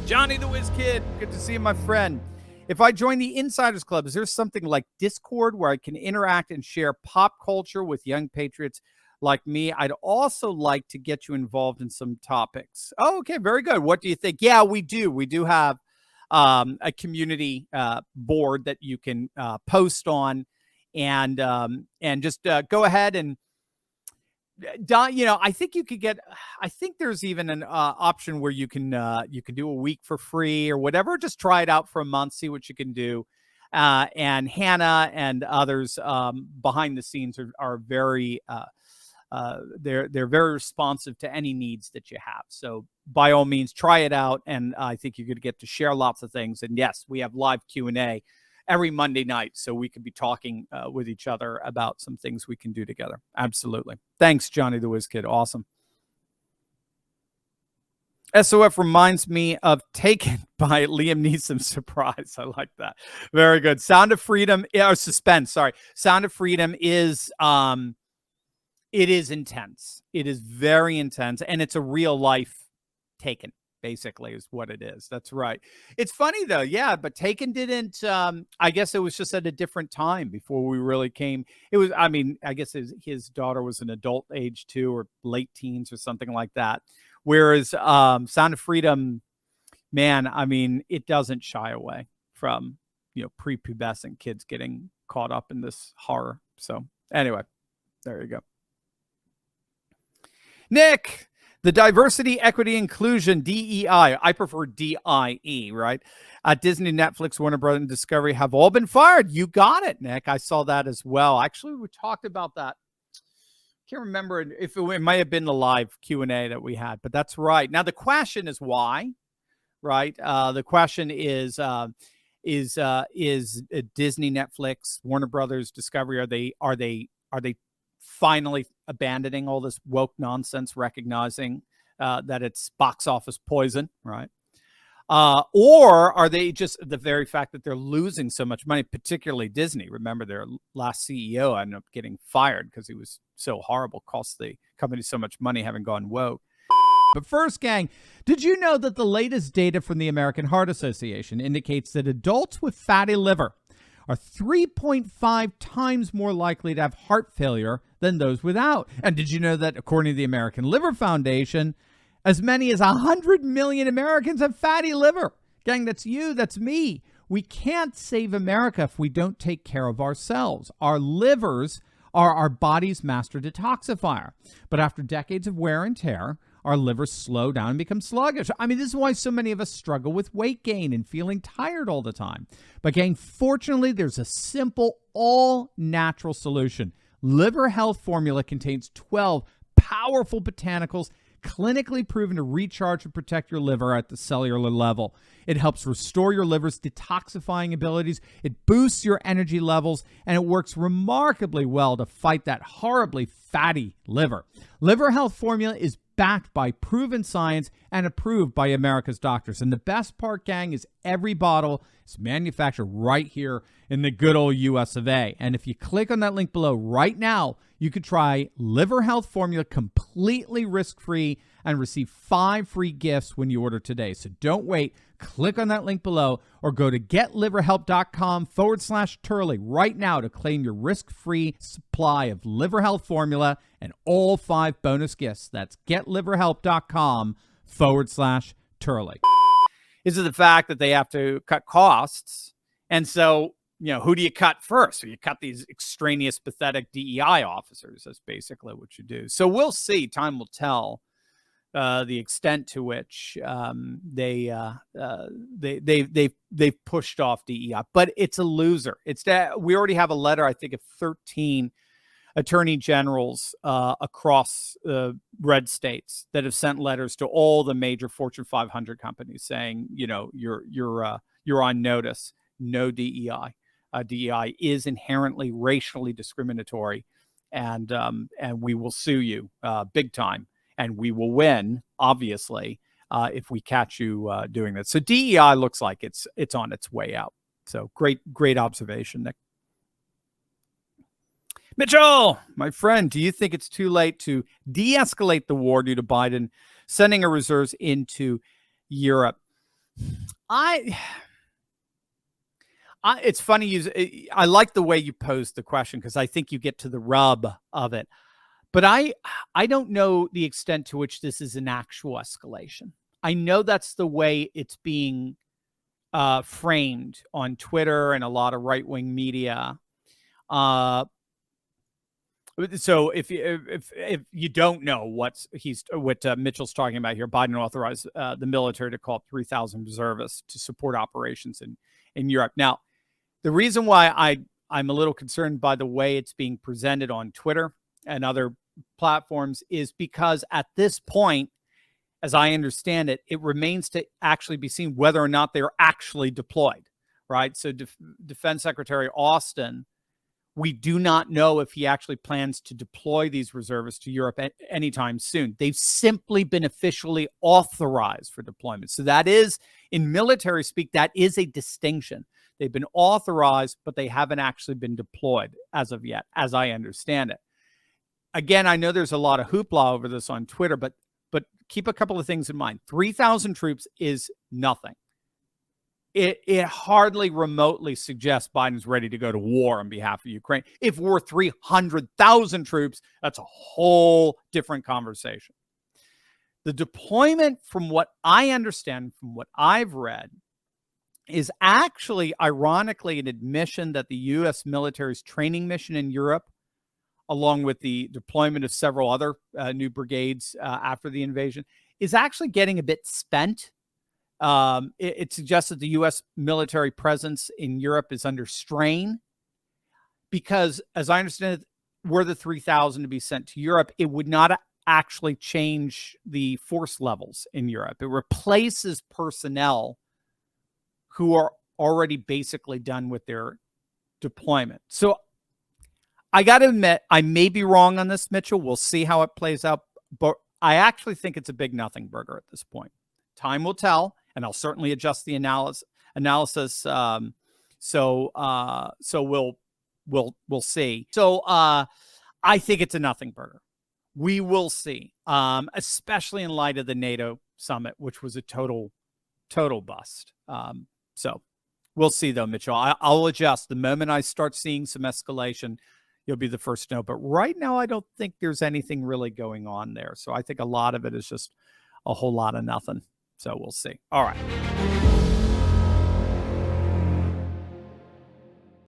Johnny the Whiz Kid, good to see you, my friend. If I join the Insiders Club, is there something like Discord where I can interact and share pop culture with young patriots like me? I'd also like to get you involved in some topics. Oh, okay, very good. What do you think? Yeah, we do. We do have a community board that you can post on, and just go ahead and Don, I think you could get. I think there's even an option where you can do a week for free or whatever. Just try it out for a month, see what you can do. And Hannah and others behind the scenes are very they're very responsive to any needs that you have. So by all means, try it out, and I think you're going to get to share lots of things. And yes, we have live Q&A every Monday night, so we could be talking with each other about some things we can do together. Absolutely. Thanks, Johnny the Whiz Kid. Awesome. SOF reminds me of Taken by Liam Neeson. Surprise. I like that. Very good. Sound of Freedom, or Suspense, sorry. Sound of Freedom is it is intense. It is very intense, and it's a real life Taken. Basically is what it is. That's right. It's funny though. Yeah. But Taken didn't, I guess it was just at a different time before we really came. It was, I mean, I guess his daughter was an adult age too, or late teens or something like that. Whereas Sound of Freedom, man, I mean, it doesn't shy away from, prepubescent kids getting caught up in this horror. So anyway, there you go. Nick, the diversity, equity, inclusion, DEI. I prefer DIE, right? Disney, Netflix, Warner Brothers, and Discovery have all been fired. You got it, Nick. I saw that as well. Actually, we talked about that. Can't remember if it might have been the live Q&A that we had, but that's right. Now, the question is why, right? The question is Disney, Netflix, Warner Brothers, Discovery, are they finally abandoning all this woke nonsense, recognizing that it's box office poison, right? Or are they just the very fact that they're losing so much money, particularly Disney? Remember, their last CEO ended up getting fired because he was so horrible, cost the company so much money having gone woke. But first, gang, did you know that the latest data from the American Heart Association indicates that adults with fatty liver are 3.5 times more likely to have heart failure than those without? And did you know that according to the American Liver Foundation, as many as 100 million Americans have fatty liver? Gang, that's you, that's me. We can't save America if we don't take care of ourselves. Our livers are our body's master detoxifier. But after decades of wear and tear, our livers slow down and become sluggish. I mean, this is why so many of us struggle with weight gain and feeling tired all the time. But gang, fortunately, there's a simple, all-natural solution. Liver Health Formula contains 12 powerful botanicals clinically proven to recharge and protect your liver at the cellular level. It helps restore your liver's detoxifying abilities. It boosts your energy levels, and it works remarkably well to fight that horribly fatty liver. Liver Health Formula is backed by proven science and approved by America's doctors. And the best part, gang, is every bottle is manufactured right here in the good old US of A. And if you click on that link below right now, you could try Liver Health Formula completely risk-free and receive 5 free gifts when you order today. So don't wait. Click on that link below or go to getliverhelp.com/Turley right now to claim your risk-free supply of Liver Health Formula and all 5 bonus gifts. That's getliverhelp.com/Turley. Is it the fact that they have to cut costs? And so, who do you cut first? So you cut these extraneous, pathetic DEI officers. That's basically what you do. So we'll see. Time will tell the extent to which they've pushed off DEI. But it's a loser. It's that we already have a letter, I think, of 13 attorney generals across red states that have sent letters to all the major Fortune 500 companies saying, you're on notice. No DEI. DEI is inherently racially discriminatory, and we will sue you big time, and we will win, obviously, if we catch you doing that. So DEI looks like it's on its way out. So great observation, Nick. Mitchell, my friend, do you think it's too late to de-escalate the war due to Biden sending our reserves into Europe? I it's funny. I like the way you posed the question because I think you get to the rub of it. But I don't know the extent to which this is an actual escalation. I know that's the way it's being framed on Twitter and a lot of right wing media. Uh, so if you don't know what Mitchell's talking about here, Biden authorized the military to call up 3,000 reservists to support operations in Europe. Now, the reason why I'm a little concerned by the way it's being presented on Twitter and other platforms is because at this point, as I understand it, it remains to actually be seen whether or not they're actually deployed, right? So Defense Secretary Austin, we do not know if he actually plans to deploy these reservists to Europe anytime soon. They've simply been officially authorized for deployment. So that is, in military speak, that is a distinction. They've been authorized, but they haven't actually been deployed as of yet, as I understand it. Again, I know there's a lot of hoopla over this on Twitter, but keep a couple of things in mind. 3,000 troops is nothing. It hardly remotely suggests Biden's ready to go to war on behalf of Ukraine. If we're 300,000 troops, that's a whole different conversation. The deployment, from what I understand, from what I've read, is actually, ironically, an admission that the U.S. military's training mission in Europe, along with the deployment of several other new brigades after the invasion, is actually getting a bit spent. It suggests that the U.S. military presence in Europe is under strain because, as I understand it, were the 3,000 to be sent to Europe, it would not actually change the force levels in Europe. It replaces personnel who are already basically done with their deployment. So I got to admit, I may be wrong on this, Mitchell. We'll see how it plays out. But I actually think it's a big nothing burger at this point. Time will tell, and I'll certainly adjust the analysis. So we'll see. So I think it's a nothing burger. We will see, especially in light of the NATO summit, which was a total bust. So we'll see, though, Mitchell. I'll adjust the moment I start seeing some escalation. You'll be the first to know. But right now, I don't think there's anything really going on there. So I think a lot of it is just a whole lot of nothing. So we'll see. All right.